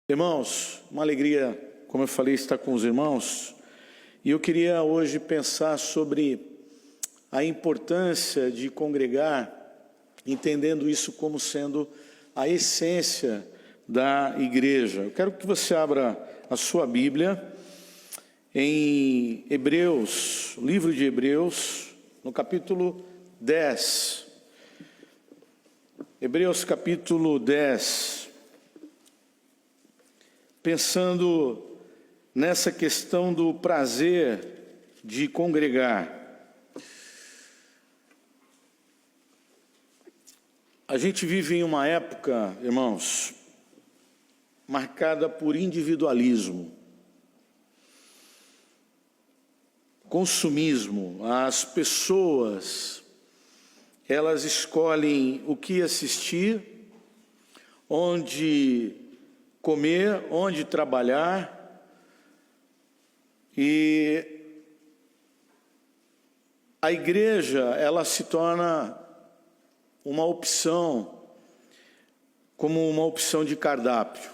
Irmãos, uma alegria, como eu falei, estar com os irmãos. E eu queria hoje pensar sobre a importância de congregar, entendendo isso como sendo a essência da igreja. Eu quero que você abra a sua Bíblia em Hebreus, livro de Hebreus, no capítulo 10. Hebreus capítulo 10. Pensando nessa questão do prazer de congregar. A gente vive em uma época, irmãos, marcada por individualismo, consumismo. As pessoas, elas escolhem o que assistir, onde comer, onde trabalhar, e a igreja, ela se torna uma opção, como uma opção de cardápio.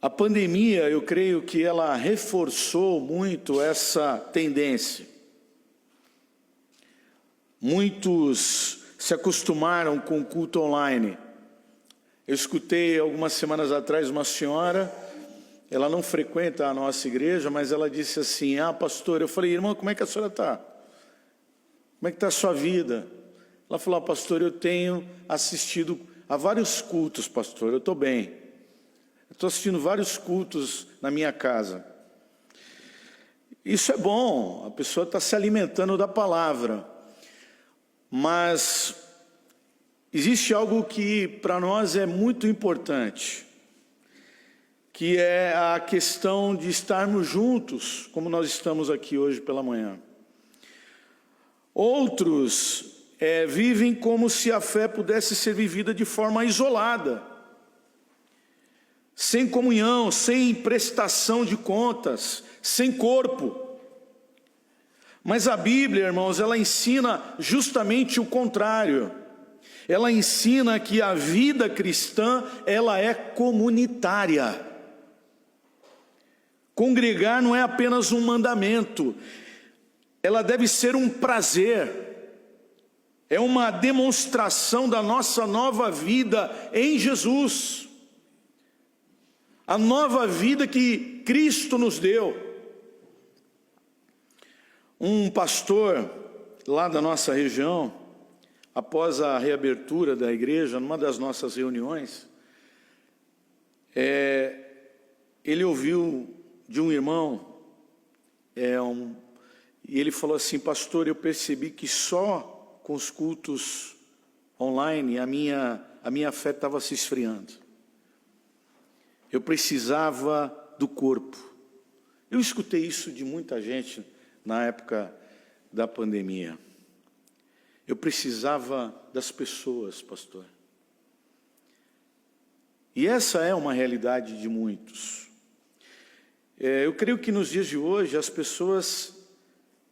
A pandemia, eu creio que ela reforçou muito essa tendência. Muitos se acostumaram com o culto online. Eu escutei algumas semanas atrás uma senhora, ela não frequenta a nossa igreja, mas ela disse assim: pastor, eu falei, irmã, como é que a senhora está? Como é que está a sua vida? Ela falou: pastor, eu tenho assistido a vários cultos, pastor, eu estou bem. Eu estou assistindo vários cultos na minha casa. Isso é bom, a pessoa está se alimentando da palavra, mas existe algo que para nós é muito importante, que é a questão de estarmos juntos, como nós estamos aqui hoje pela manhã. Outros vivem como se a fé pudesse ser vivida de forma isolada, sem comunhão, sem prestação de contas, sem corpo. Mas a Bíblia, irmãos, ela ensina justamente o contrário. Ela ensina que a vida cristã, ela é comunitária. Congregar não é apenas um mandamento, ela deve ser um prazer. É uma demonstração da nossa nova vida em Jesus. A nova vida que Cristo nos deu. Um pastor lá da nossa região, após a reabertura da igreja, numa das nossas reuniões, ele ouviu de um irmão, e ele falou assim: pastor, eu percebi que só com os cultos online a minha fé estava se esfriando. Eu precisava do corpo. Eu escutei isso de muita gente na época da pandemia. Eu precisava das pessoas, pastor. E essa é uma realidade de muitos. Eu creio que nos dias de hoje as pessoas,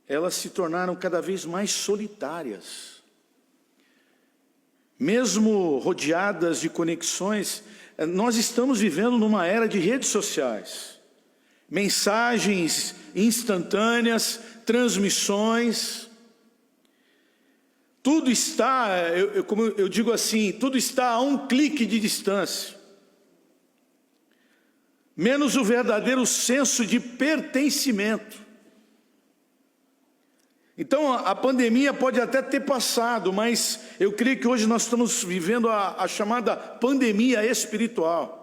elas se tornaram cada vez mais solitárias. Mesmo rodeadas de conexões, nós estamos vivendo numa era de redes sociais. Mensagens instantâneas, transmissões. Tudo está, como eu digo assim, tudo está a um clique de distância. Menos o verdadeiro senso de pertencimento. Então a pandemia pode até ter passado, mas eu creio que hoje nós estamos vivendo a chamada pandemia espiritual.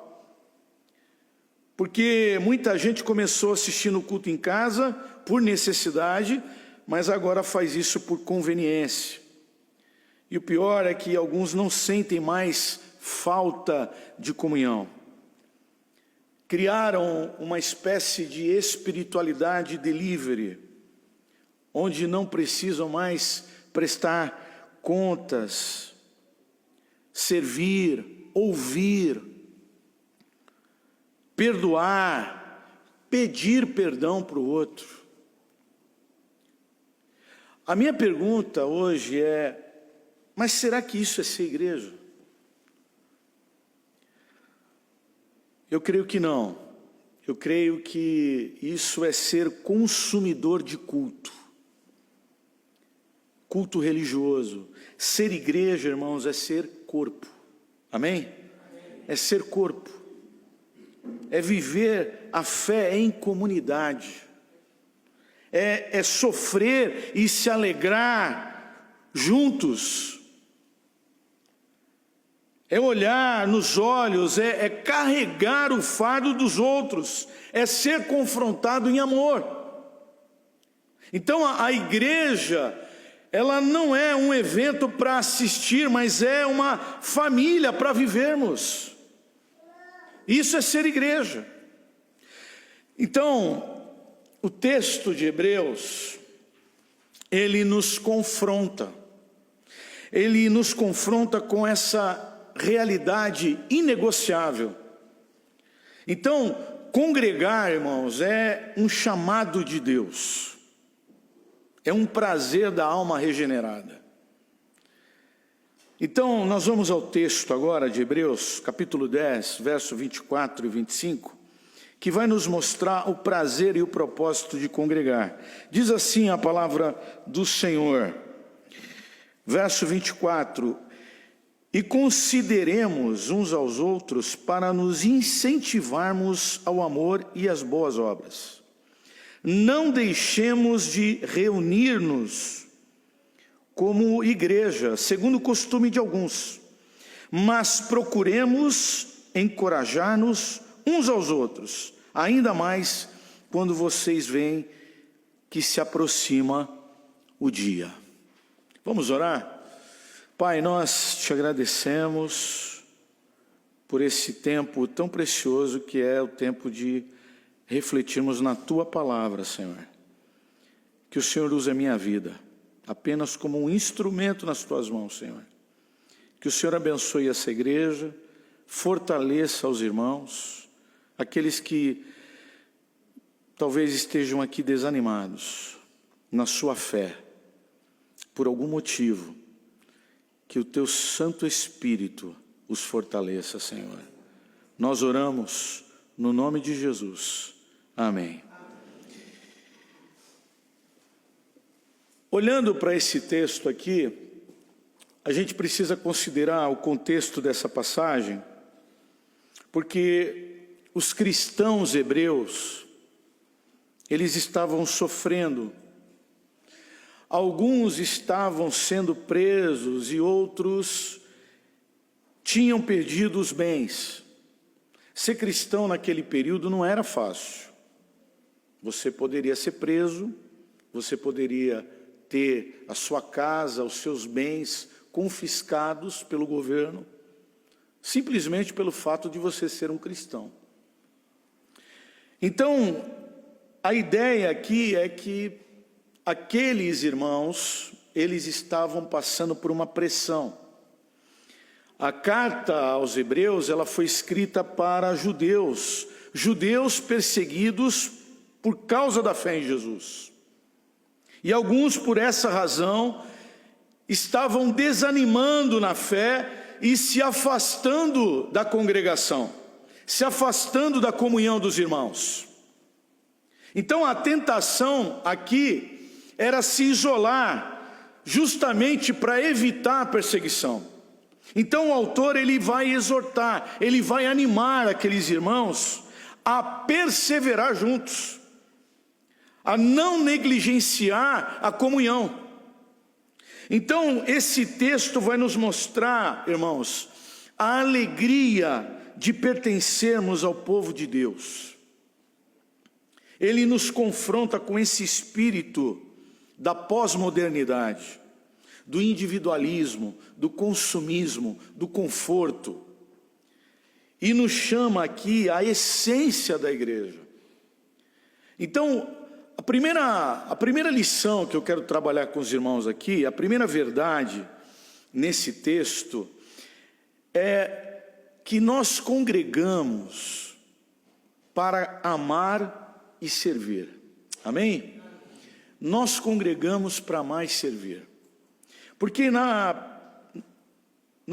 Porque muita gente começou assistindo o culto em casa por necessidade, mas agora faz isso por conveniência. E o pior é que alguns não sentem mais falta de comunhão. Criaram uma espécie de espiritualidade delivery, onde não precisam mais prestar contas, servir, ouvir, perdoar, pedir perdão para o outro. A minha pergunta hoje é: mas será que isso é ser igreja? Eu creio que não. Eu creio que isso é ser consumidor de culto. Culto religioso. Ser igreja, irmãos, é ser corpo. Amém? É ser corpo. É viver a fé em comunidade. É sofrer e se alegrar juntos. É olhar nos olhos, é carregar o fardo dos outros, é ser confrontado em amor. Então a igreja, ela não é um evento para assistir, mas é uma família para vivermos. Isso é ser igreja. Então, o texto de Hebreus, ele nos confronta. Ele nos confronta com essa realidade inegociável. Então, congregar, irmãos, é um chamado de Deus. É um prazer da alma regenerada. Então, nós vamos ao texto agora de Hebreus, capítulo 10, verso 24 e 25, que vai nos mostrar o prazer e o propósito de congregar. Diz assim a palavra do Senhor, verso 24: e consideremos uns aos outros para nos incentivarmos ao amor e às boas obras. Não deixemos de reunir-nos como igreja, segundo o costume de alguns, mas procuremos encorajar-nos uns aos outros, ainda mais quando vocês veem que se aproxima o dia. Vamos orar? Pai, nós te agradecemos por esse tempo tão precioso que é o tempo de refletirmos na Tua palavra, Senhor. Que o Senhor use a minha vida apenas como um instrumento nas Tuas mãos, Senhor. Que o Senhor abençoe essa igreja, fortaleça os irmãos, aqueles que talvez estejam aqui desanimados na sua fé, por algum motivo. Que o Teu Santo Espírito os fortaleça, Senhor. Nós oramos no nome de Jesus. Amém. Olhando para esse texto aqui, a gente precisa considerar o contexto dessa passagem, porque os cristãos hebreus, eles estavam sofrendo. Alguns estavam sendo presos e outros tinham perdido os bens. Ser cristão naquele período não era fácil. Você poderia ser preso, você poderia ter a sua casa, os seus bens confiscados pelo governo, simplesmente pelo fato de você ser um cristão. Então, a ideia aqui é que aqueles irmãos, eles estavam passando por uma pressão. A carta aos Hebreus, ela foi escrita para judeus perseguidos por causa da fé em Jesus. E alguns, por essa razão, estavam desanimando na fé e se afastando da congregação, se afastando da comunhão dos irmãos. Então a tentação aqui era se isolar, justamente para evitar a perseguição. Então o autor, ele vai exortar, ele vai animar aqueles irmãos a perseverar juntos, a não negligenciar a comunhão. Então esse texto vai nos mostrar, irmãos, a alegria de pertencermos ao povo de Deus. Ele nos confronta com esse espírito da pós-modernidade, do individualismo, do consumismo, do conforto, e nos chama aqui à essência da igreja. Então, a primeira lição que eu quero trabalhar com os irmãos aqui, a primeira verdade nesse texto, é que nós congregamos para amar e servir. Amém? Nós congregamos para amar e servir. Porque na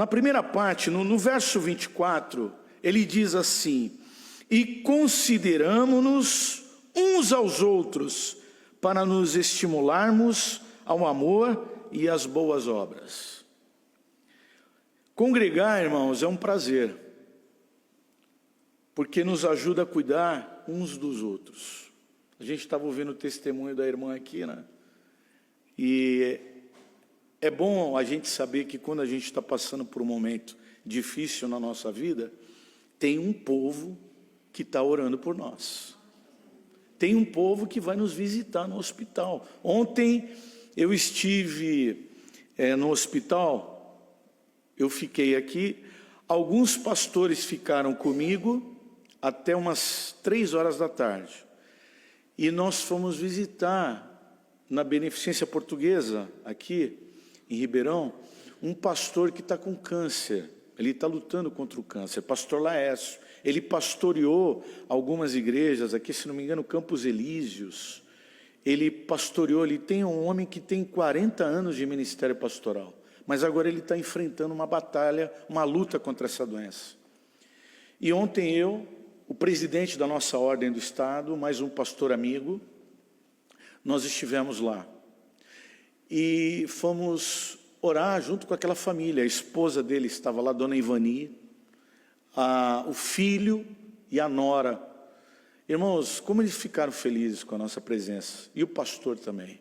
primeira parte, no verso 24, ele diz assim: e consideramo-nos uns aos outros para nos estimularmos ao amor e às boas obras. Congregar, irmãos, é um prazer, porque nos ajuda a cuidar uns dos outros. A gente estava ouvindo o testemunho da irmã aqui, né? E é bom a gente saber que quando a gente está passando por um momento difícil na nossa vida, tem um povo que está orando por nós. Tem um povo que vai nos visitar no hospital. Ontem eu estive no hospital, eu fiquei aqui, alguns pastores ficaram comigo até umas 3 horas da tarde. E nós fomos visitar na Beneficência Portuguesa, aqui em Ribeirão, um pastor que está com câncer. Ele está lutando contra o câncer, pastor Laércio. Ele pastoreou algumas igrejas aqui, se não me engano, Campos Elíseos. Ele pastoreou, ele tem um homem que tem 40 anos de ministério pastoral, mas agora ele está enfrentando uma batalha, uma luta contra essa doença. E ontem eu, o presidente da nossa ordem do Estado, mais um pastor amigo, nós estivemos lá. E fomos orar junto com aquela família. A esposa dele estava lá, dona Ivani, o filho e a nora. Irmãos, como eles ficaram felizes com a nossa presença. E o pastor também.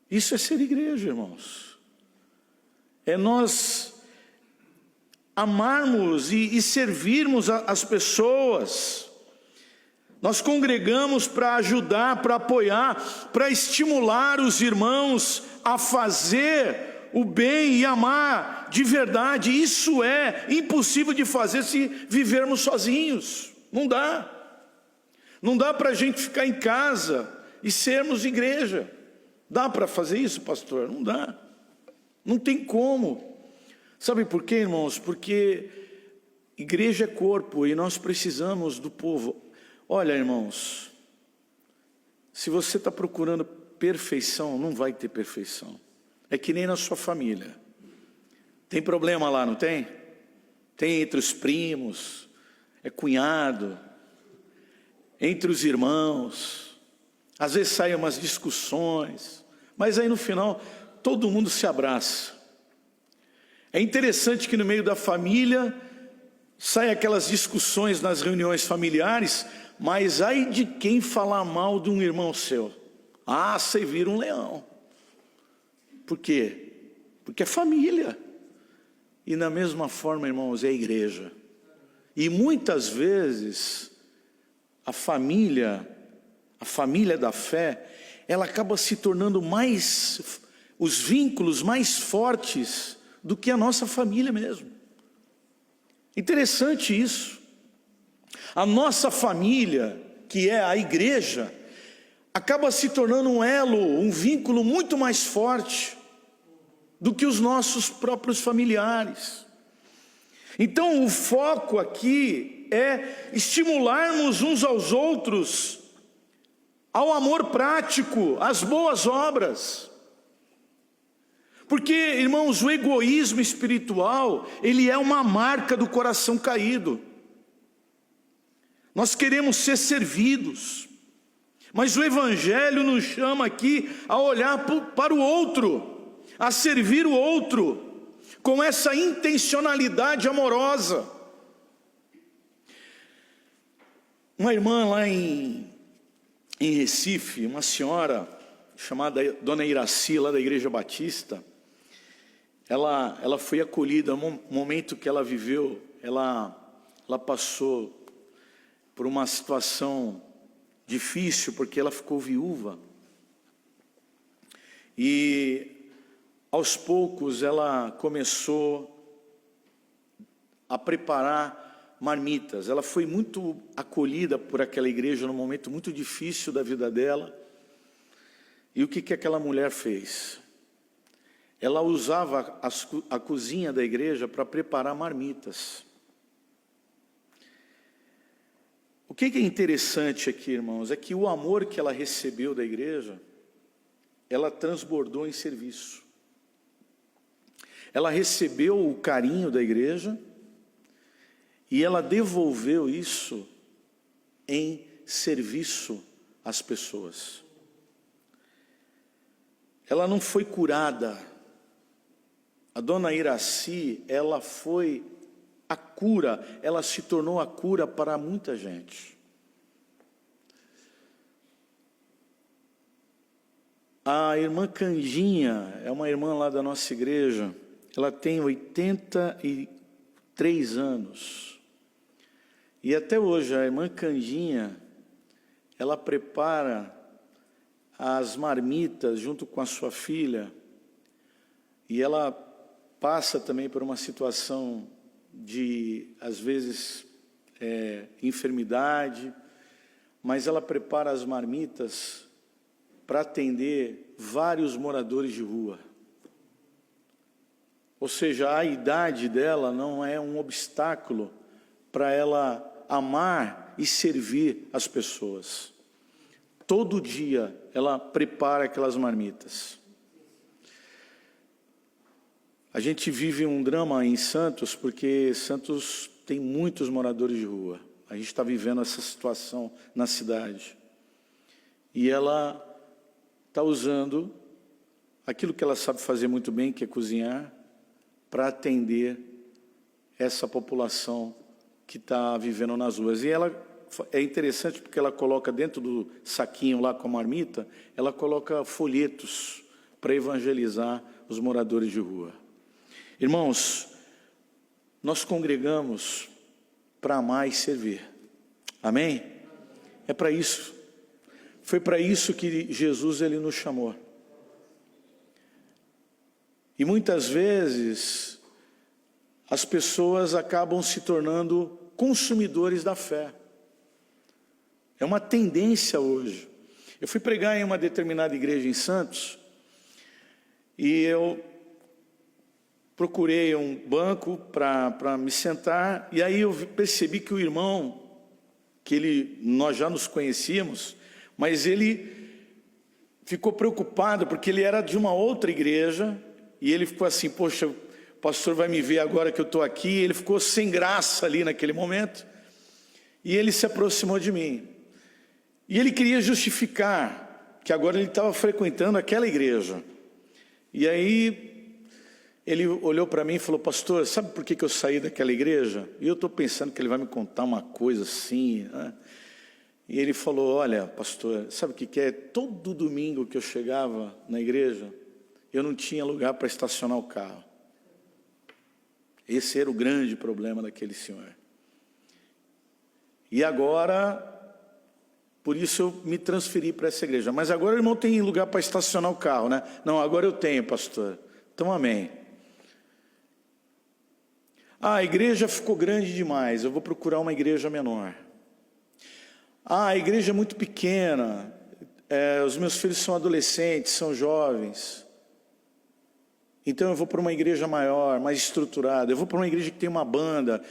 Isso é ser igreja, irmãos. É nós amarmos e servirmos as pessoas. Nós congregamos para ajudar, para apoiar, para estimular os irmãos a fazer o bem e amar de verdade. Isso é impossível de fazer se vivermos sozinhos. Não dá. Não dá para a gente ficar em casa e sermos igreja. Dá para fazer isso, pastor? Não dá. Não tem como. Sabe por quê, irmãos? Porque igreja é corpo e nós precisamos do povo. Olha, irmãos, se você está procurando perfeição, não vai ter perfeição. É que nem na sua família. Tem problema lá, não tem? Tem entre os primos, é cunhado, entre os irmãos. Às vezes saem umas discussões, mas aí no final todo mundo se abraça. É interessante que no meio da família saem aquelas discussões nas reuniões familiares, mas ai de quem falar mal de um irmão seu. Ah, você vira um leão. Por quê? Porque é família. E da mesma forma, irmãos, é a igreja. E muitas vezes a família da fé, ela acaba se tornando os vínculos mais fortes do que a nossa família mesmo. Interessante isso. A nossa família, que é a igreja, acaba se tornando um elo, um vínculo muito mais forte do que os nossos próprios familiares. Então o foco aqui é estimularmos uns aos outros ao amor prático, às boas obras. Porque, irmãos, o egoísmo espiritual, ele é uma marca do coração caído. Nós queremos ser servidos, mas o Evangelho nos chama aqui a olhar para o outro, a servir o outro, com essa intencionalidade amorosa. Uma irmã lá em Recife, uma senhora chamada Dona Iraci, lá da Igreja Batista, ela foi acolhida, no momento que ela viveu, ela passou por uma situação difícil, porque ela ficou viúva. E aos poucos ela começou a preparar marmitas. Ela foi muito acolhida por aquela igreja num momento muito difícil da vida dela. E o que aquela mulher fez? Ela usava a cozinha da igreja para preparar marmitas. O que é interessante aqui, irmãos, é que o amor que ela recebeu da igreja, ela transbordou em serviço. Ela recebeu o carinho da igreja E ela devolveu isso em serviço às pessoas. Ela não foi curada. A dona Iraci, ela foi a cura, ela se tornou a cura para muita gente. A irmã Candinha, é uma irmã lá da nossa igreja, ela tem 83 anos. E até hoje a irmã Candinha, ela prepara as marmitas junto com a sua filha, e ela passa também por uma situação de, às vezes, enfermidade, mas ela prepara as marmitas para atender vários moradores de rua. Ou seja, a idade dela não é um obstáculo para ela amar e servir as pessoas. Todo dia ela prepara aquelas marmitas. A gente vive um drama em Santos, porque Santos tem muitos moradores de rua. A gente está vivendo essa situação na cidade. E ela está usando aquilo que ela sabe fazer muito bem, que é cozinhar, para atender essa população que está vivendo nas ruas. E ela é interessante porque ela coloca dentro do saquinho lá com a marmita, ela coloca folhetos para evangelizar os moradores de rua. Irmãos, nós congregamos para amar e servir. Amém? É para isso. Foi para isso que Jesus ele nos chamou. E muitas vezes as pessoas acabam se tornando consumidores da fé. É uma tendência hoje. Eu fui pregar em uma determinada igreja em Santos e eu procurei um banco para me sentar, e aí eu percebi que o irmão, nós já nos conhecíamos, mas ele ficou preocupado porque ele era de uma outra igreja, e ele ficou assim, poxa, o pastor vai me ver agora que eu estou aqui. Ele ficou sem graça ali naquele momento, e ele se aproximou de mim. E ele queria justificar que agora ele estava frequentando aquela igreja. E aí ele olhou para mim e falou, pastor, sabe por que eu saí daquela igreja? E eu estou pensando que ele vai me contar uma coisa assim, né? E ele falou, olha, pastor, sabe o que é? Todo domingo que eu chegava na igreja, eu não tinha lugar para estacionar o carro. Esse era o grande problema daquele senhor. E agora, por isso eu me transferi para essa igreja. Mas agora o irmão tem lugar para estacionar o carro, né? Não, agora eu tenho, pastor. Então, amém. A igreja ficou grande demais, eu vou procurar uma igreja menor. A igreja é muito pequena, os meus filhos são adolescentes, são jovens. Então eu vou para uma igreja maior, mais estruturada, eu vou para uma igreja que tem uma banda,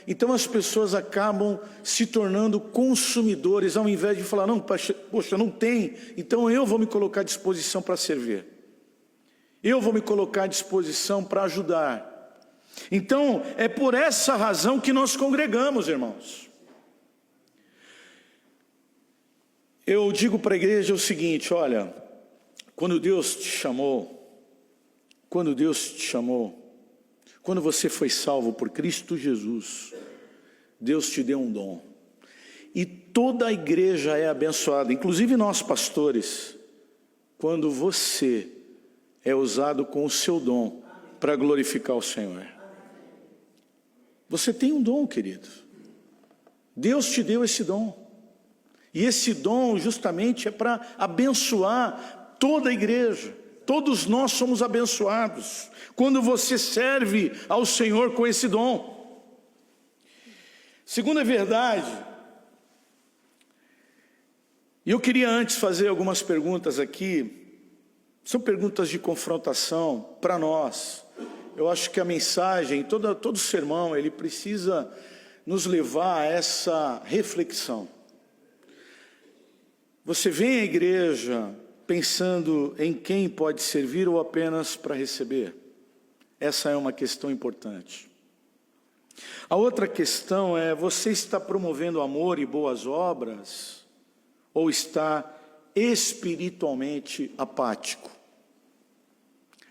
Então as pessoas acabam se tornando consumidores, ao invés de falar, não, poxa, não tem, então eu vou me colocar à disposição para servir. Eu vou me colocar à disposição para ajudar. Então, é por essa razão que nós congregamos, irmãos. Eu digo para a igreja o seguinte, olha, quando Deus te chamou, quando você foi salvo por Cristo Jesus, Deus te deu um dom. E toda a igreja é abençoada, inclusive nós pastores, quando você é usado com o seu dom para glorificar o Senhor. Você tem um dom, querido. Deus te deu esse dom. E esse dom justamente é para abençoar toda a igreja. Todos nós somos abençoados quando você serve ao Senhor com esse dom. Segunda verdade, e eu queria antes fazer algumas perguntas aqui, são perguntas de confrontação para nós. Eu acho que a mensagem, todo sermão, ele precisa nos levar a essa reflexão. Você vem à igreja pensando em quem pode servir ou apenas para receber? Essa é uma questão importante. A outra questão é: você está promovendo amor e boas obras ou está espiritualmente apático?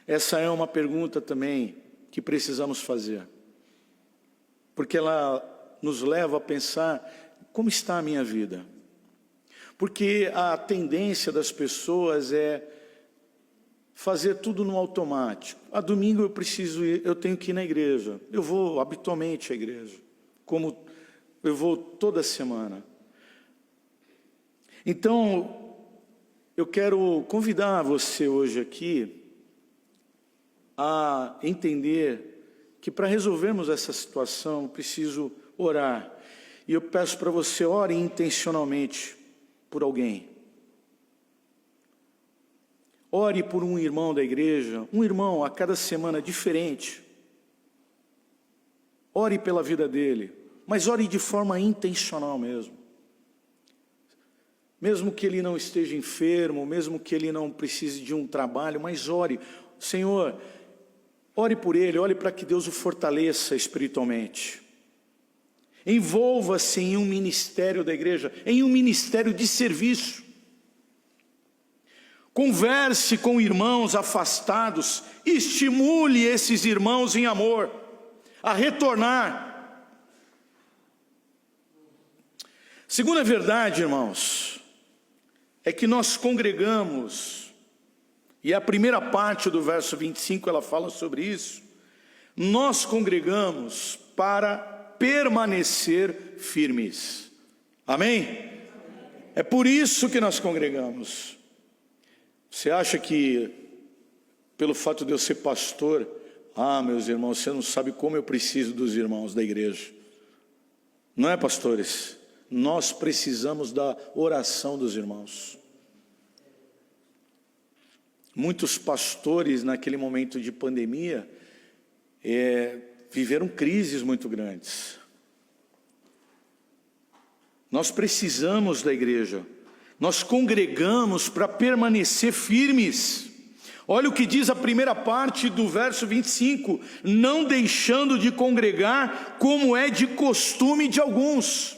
Essa é uma pergunta também que precisamos fazer, porque ela nos leva a pensar: como está a minha vida? Porque a tendência das pessoas é fazer tudo no automático. Domingo eu tenho que ir na igreja. Eu vou habitualmente à igreja, como eu vou toda semana. Então, eu quero convidar você hoje aqui a entender que para resolvermos essa situação, eu preciso orar. E eu peço para você, ore intencionalmente por alguém. Ore por um irmão da igreja, um irmão a cada semana diferente. Ore pela vida dele, mas ore de forma intencional mesmo. Mesmo que ele não esteja enfermo, mesmo que ele não precise de um trabalho, mas ore. Senhor, ore por ele, ore para que Deus o fortaleça espiritualmente. Envolva-se em um ministério da igreja, em um ministério de serviço. Converse com irmãos afastados, estimule esses irmãos em amor a retornar. Segunda verdade, irmãos, é que nós congregamos, e a primeira parte do verso 25 ela fala sobre isso. Nós congregamos para permanecer firmes. Amém? É por isso que nós congregamos. Você acha que, pelo fato de eu ser pastor, meus irmãos, você não sabe como eu preciso dos irmãos da igreja. Não é, pastores? Nós precisamos da oração dos irmãos. Muitos pastores, naquele momento de pandemia, viveram crises muito grandes. Nós precisamos da igreja. Nós congregamos para permanecer firmes. Olha o que diz a primeira parte do verso 25: não deixando de congregar, como é de costume de alguns.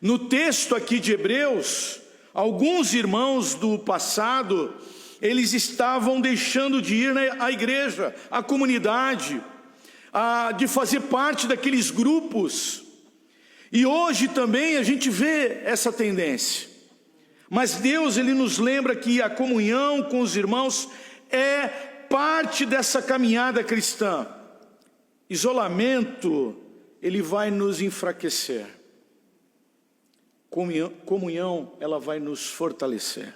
No texto aqui de Hebreus, alguns irmãos do passado, eles estavam deixando de ir à igreja, à comunidade, de fazer parte daqueles grupos. E hoje também a gente vê essa tendência. Mas Deus, Ele nos lembra que a comunhão com os irmãos é parte dessa caminhada cristã. Isolamento, ele vai nos enfraquecer. Comunhão, ela vai nos fortalecer.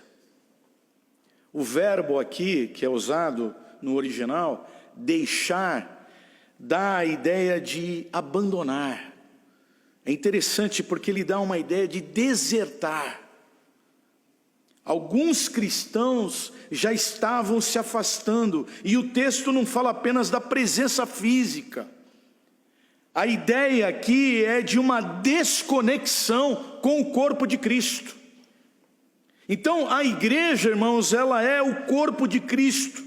O verbo aqui, que é usado no original, deixar, dá a ideia de abandonar. É interessante porque ele dá uma ideia de desertar. Alguns cristãos já estavam se afastando, e o texto não fala apenas da presença física. A ideia aqui é de uma desconexão com o corpo de Cristo. Então a igreja, irmãos, ela é o corpo de Cristo.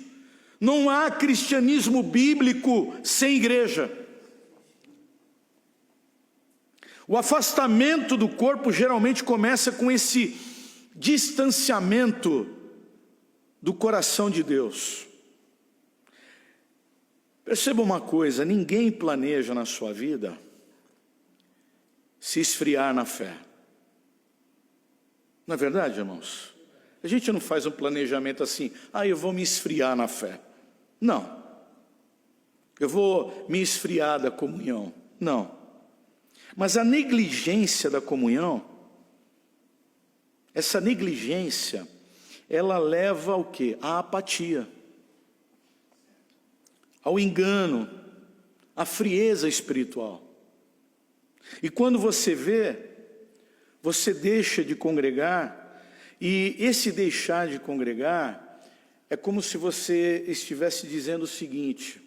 Não há cristianismo bíblico sem igreja. O afastamento do corpo geralmente começa com esse distanciamento do coração de Deus. Perceba uma coisa: ninguém planeja na sua vida se esfriar na fé. Não é verdade, irmãos? A gente não faz um planejamento assim: eu vou me esfriar na fé. Não. Eu vou me esfriar da comunhão. Não. Mas a negligência da comunhão, essa negligência, ela leva ao quê? À apatia, ao engano, à frieza espiritual. E quando você vê, você deixa de congregar, e esse deixar de congregar é como se você estivesse dizendo o seguinte: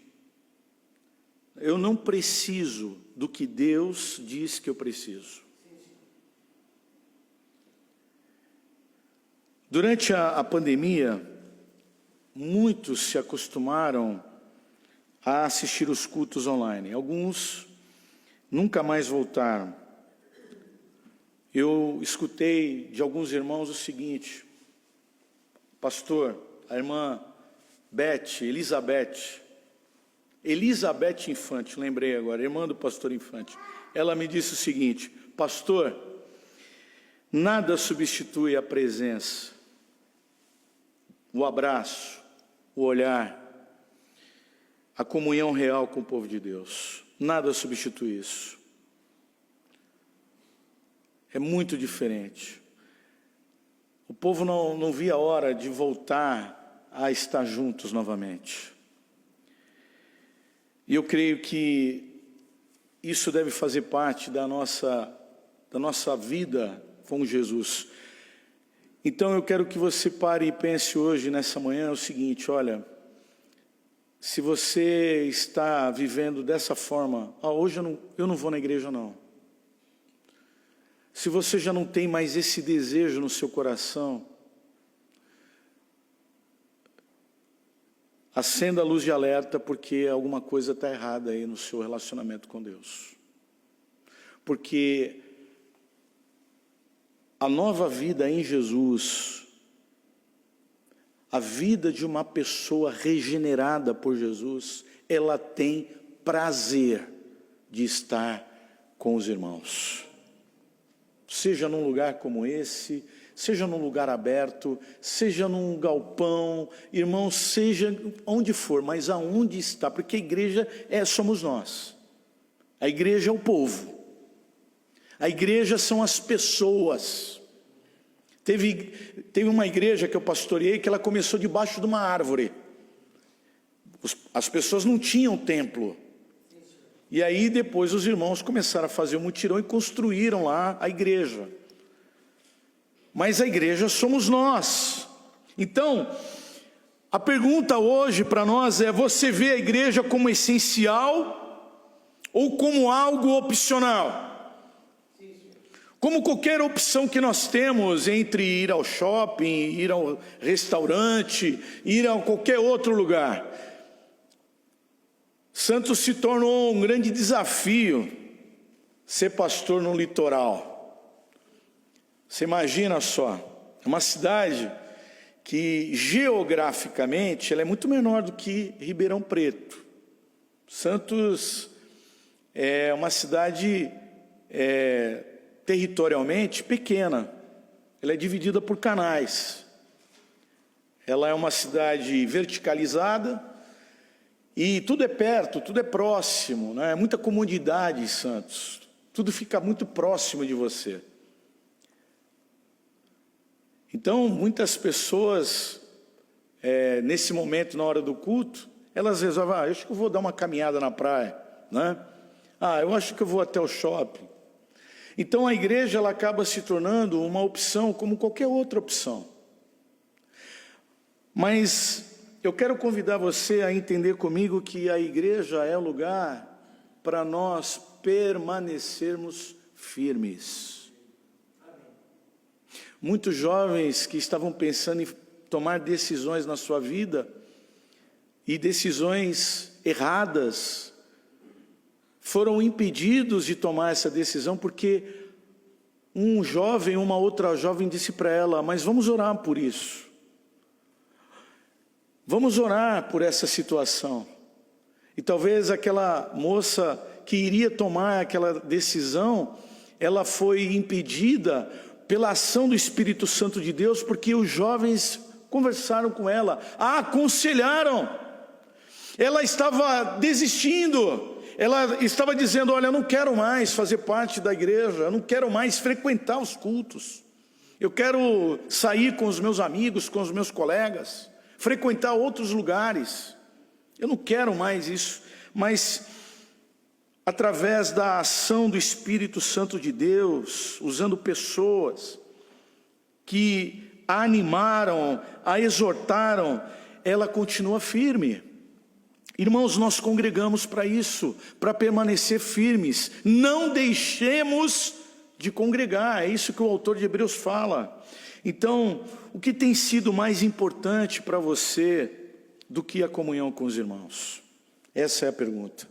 eu não preciso do que Deus diz que eu preciso. Durante a pandemia, muitos se acostumaram a assistir os cultos online. Alguns nunca mais voltaram. Eu escutei de alguns irmãos o seguinte: pastor, a irmã Elizabeth Infante, lembrei agora, irmã do pastor Infante, ela me disse o seguinte: pastor, nada substitui a presença, o abraço, o olhar, a comunhão real com o povo de Deus. Nada substitui isso. É muito diferente. O povo não via a hora de voltar a estar juntos novamente. E eu creio que isso deve fazer parte da nossa vida com Jesus. Então eu quero que você pare e pense hoje, nessa manhã, o seguinte: olha, se você está vivendo dessa forma, hoje eu não vou na igreja não. Se você já não tem mais esse desejo no seu coração, acenda a luz de alerta, porque alguma coisa está errada aí no seu relacionamento com Deus. Porque a nova vida em Jesus, a vida de uma pessoa regenerada por Jesus, ela tem prazer de estar com os irmãos. Seja num lugar como esse, seja num lugar aberto, seja num galpão, irmão, seja onde for, mas aonde está, porque a igreja somos nós. A igreja é o povo. A igreja são as pessoas. Teve uma igreja que eu pastoreei que ela começou debaixo de uma árvore. As pessoas não tinham templo. E aí depois os irmãos começaram a fazer um mutirão e construíram lá a igreja. Mas a igreja somos nós. Então, a pergunta hoje para nós é: você vê a igreja como essencial ou como algo opcional? Como qualquer opção que nós temos entre ir ao shopping, ir ao restaurante, ir a qualquer outro lugar. Santos se tornou um grande desafio ser pastor no litoral. Você imagina só, é uma cidade que geograficamente ela é muito menor do que Ribeirão Preto. Santos é uma cidade territorialmente pequena, ela é dividida por canais. Ela é uma cidade verticalizada, e tudo é perto, tudo é próximo, né? É muita comodidade em Santos. Tudo fica muito próximo de você. Então, muitas pessoas, nesse momento, na hora do culto, elas resolvem: eu acho que eu vou dar uma caminhada na praia, né? Eu acho que eu vou até o shopping. Então, a igreja ela acaba se tornando uma opção como qualquer outra opção. Mas eu quero convidar você a entender comigo que a igreja é o lugar para nós permanecermos firmes. Muitos jovens que estavam pensando em tomar decisões na sua vida, e decisões erradas, foram impedidos de tomar essa decisão, porque um jovem, uma outra jovem disse para ela: mas vamos orar por isso. Vamos orar por essa situação. E talvez aquela moça que iria tomar aquela decisão, ela foi impedida pela ação do Espírito Santo de Deus, porque os jovens conversaram com ela, a aconselharam. Ela estava desistindo, ela estava dizendo: olha, eu não quero mais fazer parte da igreja, eu não quero mais frequentar os cultos, eu quero sair com os meus amigos, com os meus colegas, frequentar outros lugares, eu não quero mais isso. Mas através da ação do Espírito Santo de Deus, usando pessoas que a animaram, a exortaram, ela continua firme. Irmãos, nós congregamos para isso, para permanecer firmes. Não deixemos de congregar, é isso que o autor de Hebreus fala. Então, o que tem sido mais importante para você do que a comunhão com os irmãos? Essa é a pergunta.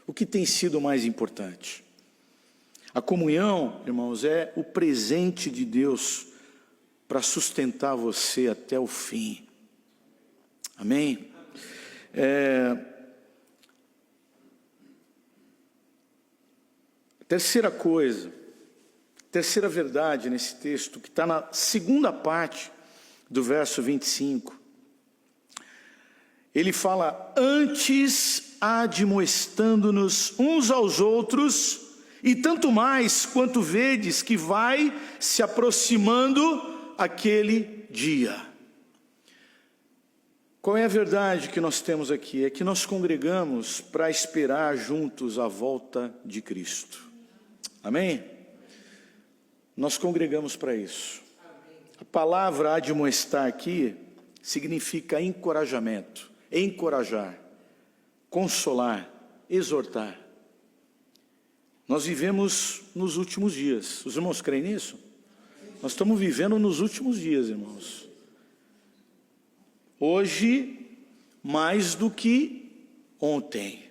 O que tem sido mais importante? A comunhão, irmãos, é o presente de Deus para sustentar você até o fim. Amém? Terceira coisa, terceira verdade nesse texto, que está na segunda parte do verso 25. Ele fala: antes admoestando-nos uns aos outros, e tanto mais quanto vedes que vai se aproximando aquele dia. Qual é a verdade que nós temos aqui? É que nós congregamos para esperar juntos a volta de Cristo. Amém? Nós congregamos para isso. A palavra admoestar aqui significa encorajamento, encorajar, consolar, exortar. Nós vivemos nos últimos dias. Os irmãos creem nisso? Nós estamos vivendo nos últimos dias, irmãos. Hoje, mais do que ontem,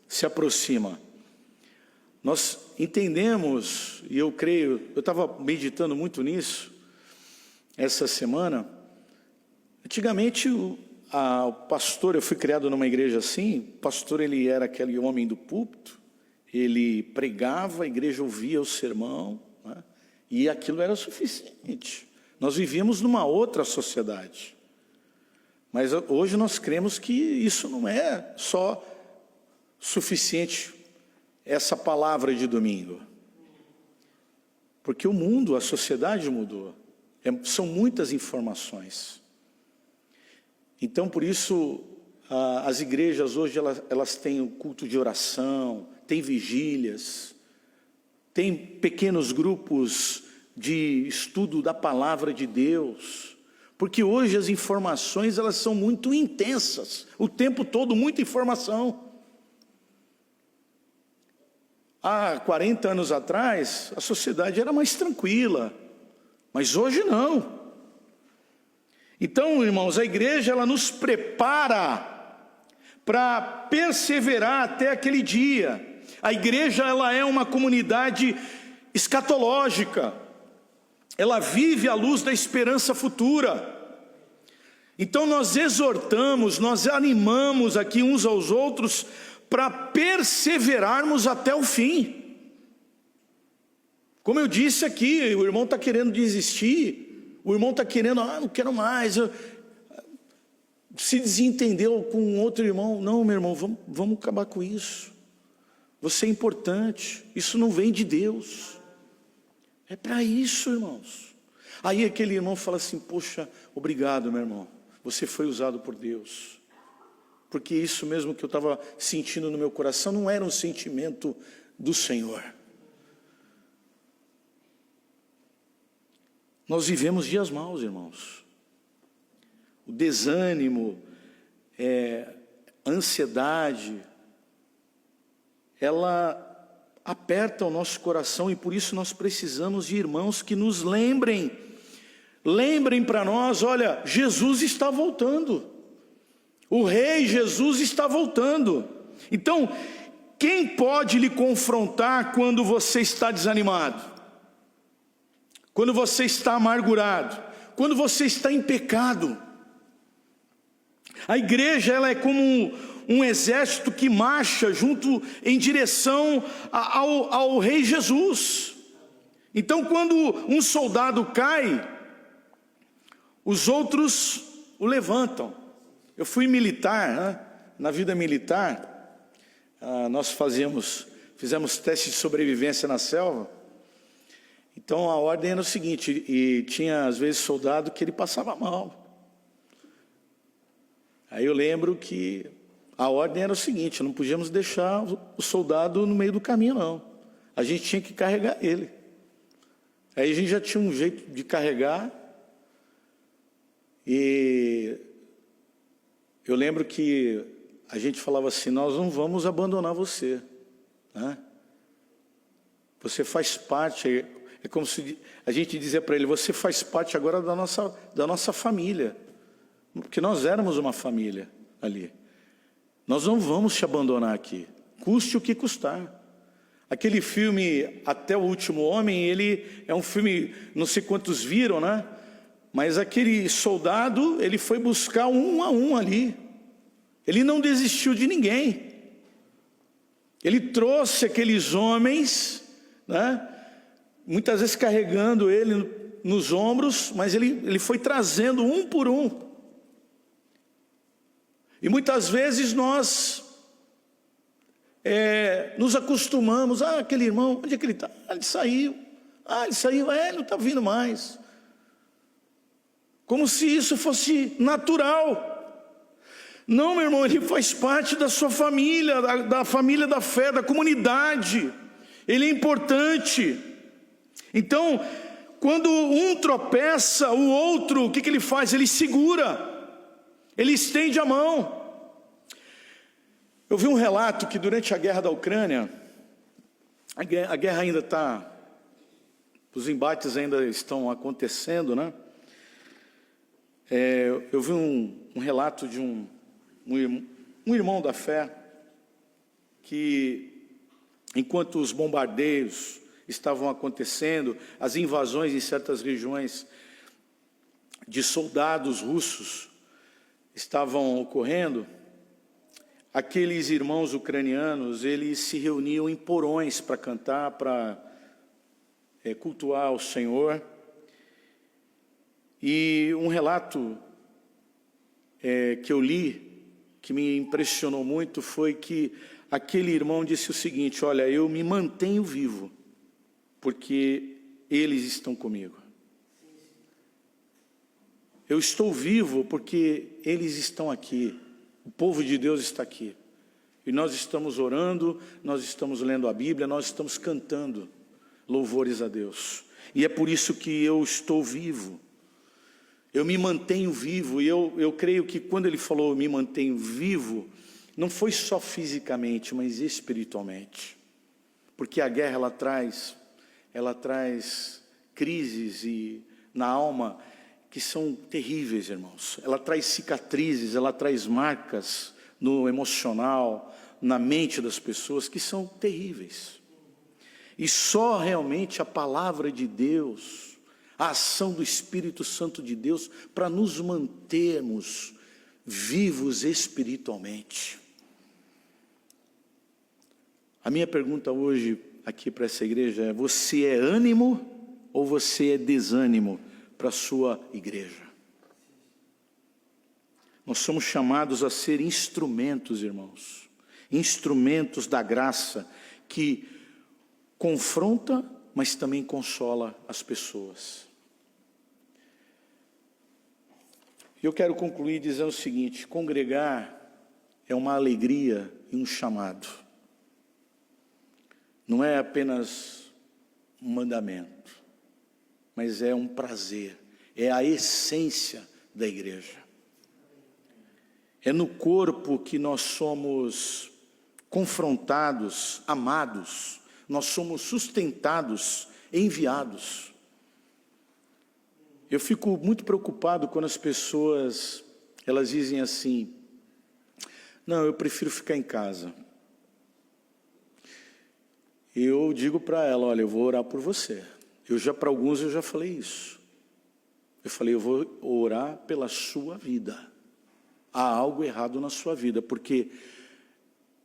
se aproxima. Nós entendemos, e eu creio, eu estava meditando muito nisso, essa semana. Antigamente, o pastor, eu fui criado numa igreja assim, o pastor ele era aquele homem do púlpito, ele pregava, a igreja ouvia o sermão, né? E aquilo era suficiente. Nós vivíamos numa outra sociedade. Mas hoje nós cremos que isso não é só suficiente, essa palavra de domingo. Porque o mundo, a sociedade mudou. São muitas informações. Então, por isso, as igrejas hoje, elas têm o culto de oração, tem vigílias, tem pequenos grupos de estudo da palavra de Deus. Porque hoje as informações, elas são muito intensas, o tempo todo muita informação. Há 40 anos atrás, a sociedade era mais tranquila, mas hoje não. Então, irmãos, a igreja, ela nos prepara para perseverar até aquele dia. A igreja, ela é uma comunidade escatológica. Ela vive à luz da esperança futura. Então nós exortamos, nós animamos aqui uns aos outros para perseverarmos até o fim. Como eu disse aqui, o irmão está querendo desistir, o irmão está querendo, não quero mais, se desentendeu com outro irmão. Não, meu irmão, vamos acabar com isso. Você é importante, isso não vem de Deus. É para isso, irmãos. Aí aquele irmão fala assim: poxa, obrigado, meu irmão, você foi usado por Deus. Porque isso mesmo que eu estava sentindo no meu coração não era um sentimento do Senhor. Nós vivemos dias maus, irmãos. O desânimo, a ansiedade, ela aperta o nosso coração, e por isso nós precisamos de irmãos que nos lembrem para nós: olha, Jesus está voltando, o Rei Jesus está voltando. Então, quem pode lhe confrontar quando você está desanimado? Quando você está amargurado? Quando você está em pecado? A igreja, ela é como um exército que marcha junto em direção ao Rei Jesus. Então, quando um soldado cai, os outros o levantam. Eu fui militar, né? Na vida militar, nós fizemos testes de sobrevivência na selva. Então a ordem era o seguinte, e tinha às vezes soldado que ele passava mal. Aí eu lembro que a ordem era o seguinte: não podíamos deixar o soldado no meio do caminho, não. A gente tinha que carregar ele. Aí a gente já tinha um jeito de carregar. E eu lembro que a gente falava assim: nós não vamos abandonar você, né? Você faz parte, é como se a gente dizia para ele: você faz parte agora da nossa família. Porque nós éramos uma família ali. Nós não vamos te abandonar aqui, custe o que custar. Aquele filme Até o Último Homem, ele é um filme, não sei quantos viram, né? Mas aquele soldado, ele foi buscar um a um ali. Ele não desistiu de ninguém. Ele trouxe aqueles homens, né? Muitas vezes carregando ele nos ombros, mas ele foi trazendo um por um. E muitas vezes nós nos acostumamos, aquele irmão, onde é que ele está? Ele saiu, ele não está vindo mais. Como se isso fosse natural. Não, meu irmão, ele faz parte da sua família, da família da fé, da comunidade. Ele é importante. Então, quando um tropeça, o outro, o que ele faz? Ele segura, ele estende a mão. Eu vi um relato que durante a guerra da Ucrânia, a guerra ainda está, os embates ainda estão acontecendo, né? Eu vi um relato de um irmão da fé, que enquanto os bombardeios estavam acontecendo, as invasões em certas regiões de soldados russos estavam ocorrendo, aqueles irmãos ucranianos, eles se reuniam em porões para cantar, para cultuar o Senhor. E um relato que eu li, que me impressionou muito, foi que aquele irmão disse o seguinte: olha, eu me mantenho vivo, porque eles estão comigo. Eu estou vivo porque eles estão aqui. O povo de Deus está aqui. E nós estamos orando, nós estamos lendo a Bíblia, nós estamos cantando louvores a Deus. E é por isso que eu estou vivo. Eu me mantenho vivo. E eu creio que quando ele falou me mantenho vivo, não foi só fisicamente, mas espiritualmente. Porque a guerra ela traz crises na alma que são terríveis, irmãos. Ela traz cicatrizes, ela traz marcas no emocional, na mente das pessoas, que são terríveis. E só realmente a palavra de Deus, a ação do Espírito Santo de Deus, para nos mantermos vivos espiritualmente. A minha pergunta hoje aqui para essa igreja é: você é ânimo ou você é desânimo para a sua igreja? Nós somos chamados a ser instrumentos, irmãos, instrumentos da graça que confronta, mas também consola as pessoas. Eu quero concluir dizendo o seguinte: congregar é uma alegria e um chamado. Não é apenas um mandamento, mas é um prazer, é a essência da igreja. É no corpo que nós somos confrontados, amados, nós somos sustentados, enviados. Eu fico muito preocupado quando as pessoas, elas dizem assim: não, eu prefiro ficar em casa. Eu digo para ela: olha, eu vou orar por você. Para alguns eu já falei isso. Eu falei: eu vou orar pela sua vida. Há algo errado na sua vida, porque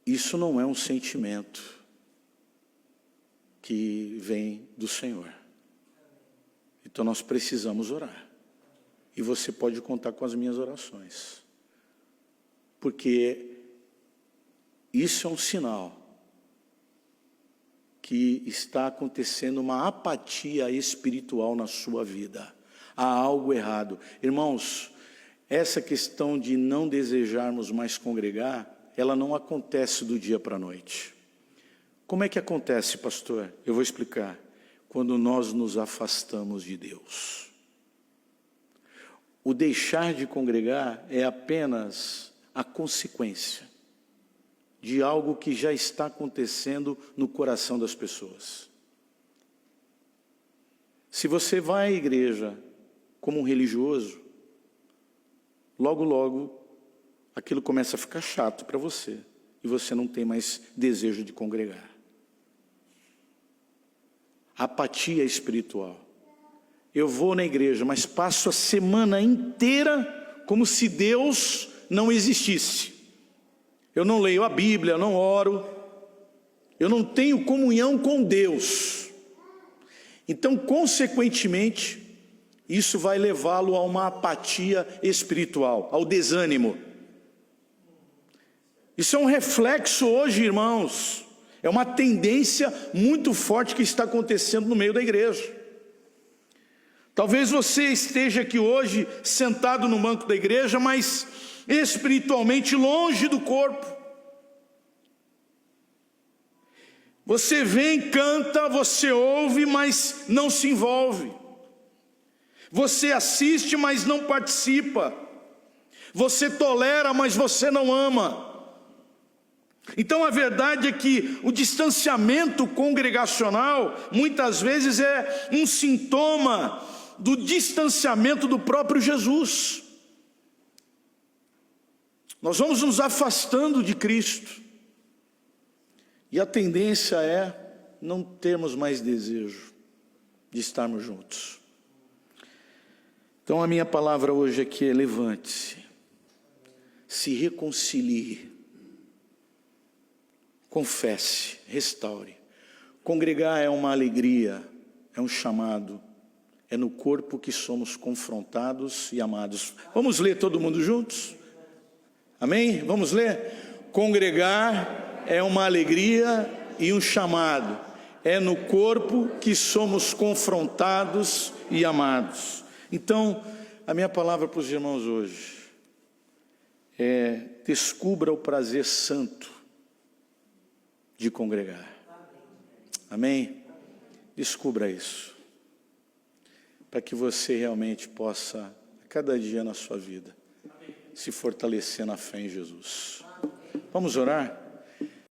isso não é um sentimento que vem do Senhor. Então nós precisamos orar. E você pode contar com as minhas orações. Porque isso é um sinal que está acontecendo uma apatia espiritual na sua vida. Há algo errado. Irmãos, essa questão de não desejarmos mais congregar, ela não acontece do dia para a noite. Como é que acontece, pastor? Eu vou explicar. Quando nós nos afastamos de Deus. O deixar de congregar é apenas a consequência de algo que já está acontecendo no coração das pessoas. Se você vai à igreja como um religioso, logo, logo, aquilo começa a ficar chato para você, e você não tem mais desejo de congregar. apatia espiritual. Eu vou na igreja, mas passo a semana inteira como se Deus não existisse. Eu não leio a Bíblia, eu não oro, eu não tenho comunhão com Deus. Então, consequentemente, isso vai levá-lo a uma apatia espiritual, ao desânimo. Isso é um reflexo hoje, irmãos, é uma tendência muito forte que está acontecendo no meio da igreja. Talvez você esteja aqui hoje sentado no banco da igreja, mas espiritualmente longe do corpo. Você vem, canta, você ouve, mas não se envolve. Você assiste, mas não participa. Você tolera, mas você não ama. Então a verdade é que o distanciamento congregacional muitas vezes é um sintoma do distanciamento do próprio Jesus. Nós vamos nos afastando de Cristo. E a tendência é não termos mais desejo de estarmos juntos. Então a minha palavra hoje aqui é: levante-se, se reconcilie, confesse, restaure. Congregar é uma alegria, é um chamado, é no corpo que somos confrontados e amados. Vamos ler todo mundo juntos? Amém? Vamos ler? Congregar é uma alegria e um chamado, é no corpo que somos confrontados e amados. Então, a minha palavra para os irmãos hoje é: descubra o prazer santo de congregar. Amém? Descubra isso, para que você realmente possa, a cada dia na sua vida, se fortalecer na fé em Jesus. Vamos orar?